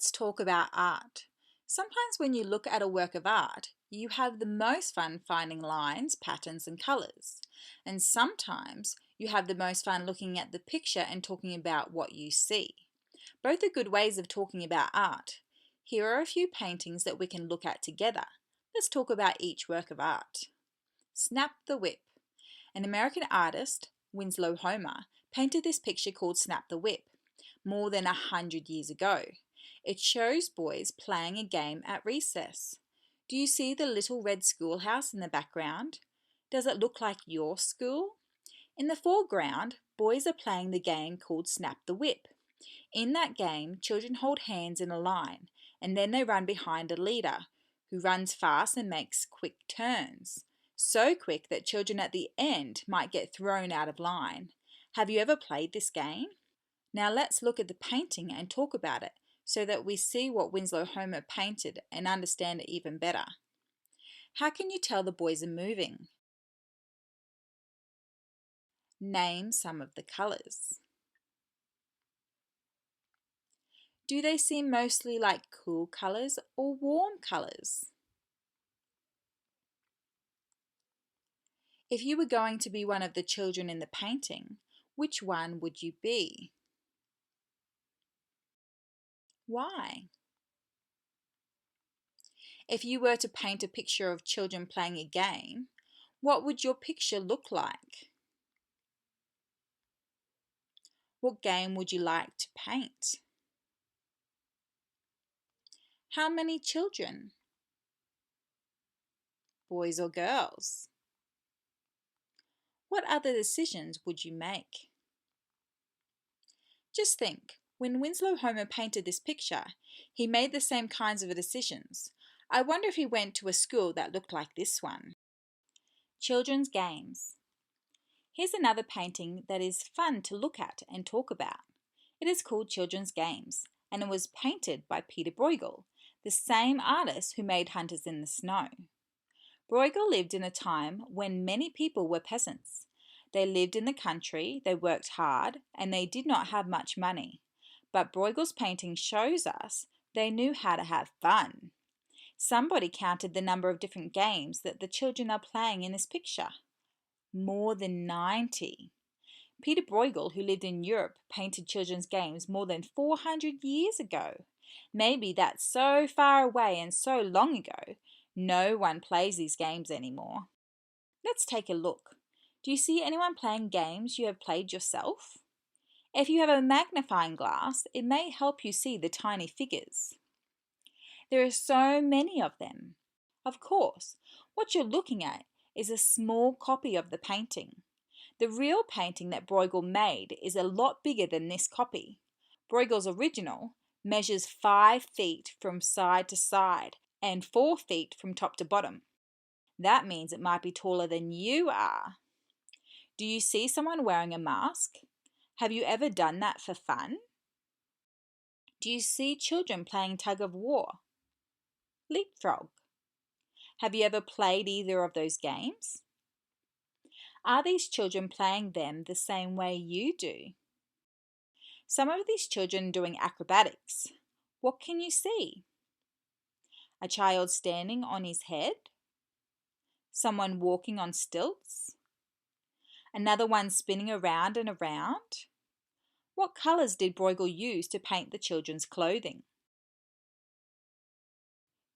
Let's talk about art. Sometimes when you look at a work of art, you have the most fun finding lines, patterns, and colours. And sometimes you have the most fun looking at the picture and talking about what you see. Both are good ways of talking about art. Here are a few paintings that we can look at together. Let's talk about each work of art. Snap the Whip. An American artist, Winslow Homer, painted this picture called Snap the Whip more than 100 years ago. It shows boys playing a game at recess. Do you see the little red schoolhouse in the background? Does it look like your school? In the foreground, boys are playing the game called Snap the Whip. In that game, children hold hands in a line, and then they run behind a leader, who runs fast and makes quick turns. So quick that children at the end might get thrown out of line. Have you ever played this game? Now let's look at the painting and talk about it so that we see what Winslow Homer painted and understand it even better. How can you tell the boys are moving? Name some of the colours. Do they seem mostly like cool colours or warm colours? If you were going to be one of the children in the painting, which one would you be? Why? If you were to paint a picture of children playing a game, what would your picture look like? What game would you like to paint? How many children? Boys or girls? What other decisions would you make? Just think, when Winslow Homer painted this picture, he made the same kinds of decisions. I wonder if he went to a school that looked like this one. Children's games. Here's another painting that is fun to look at and talk about. It is called Children's Games, and it was painted by Peter Bruegel, the same artist who made Hunters in the Snow. Bruegel lived in a time when many people were peasants. They lived in the country, they worked hard, and they did not have much money. But Bruegel's painting shows us they knew how to have fun. Somebody counted the number of different games that the children are playing in this picture. More than 90. Peter Bruegel, who lived in Europe, painted children's games more than 400 years ago. Maybe that's so far away and so long ago, no one plays these games anymore. Let's take a look. Do you see anyone playing games you have played yourself? If you have a magnifying glass, it may help you see the tiny figures. There are so many of them. Of course, what you're looking at is a small copy of the painting. The real painting that Bruegel made is a lot bigger than this copy. Bruegel's original measures 5 feet from side to side and 4 feet from top to bottom. That means it might be taller than you are. Do you see someone wearing a mask? Have you ever done that for fun? Do you see children playing tug of war? Leapfrog? Have you ever played either of those games? Are these children playing them the same way you do? Some of these children doing acrobatics. What can you see? A child standing on his head? Someone walking on stilts? Another one spinning around and around? What colours did Bruegel use to paint the children's clothing?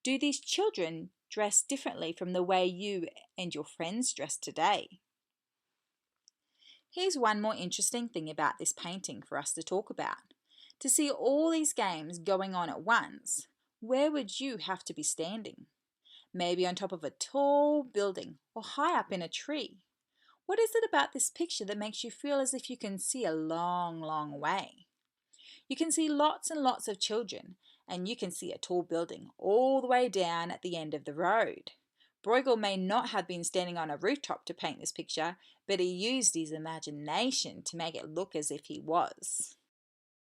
Do these children dress differently from the way you and your friends dress today? Here's one more interesting thing about this painting for us to talk about. To see all these games going on at once, where would you have to be standing? Maybe on top of a tall building or high up in a tree. What is it about this picture that makes you feel as if you can see a long, long way? You can see lots and lots of children, and you can see a tall building all the way down at the end of the road. Bruegel may not have been standing on a rooftop to paint this picture, but he used his imagination to make it look as if he was.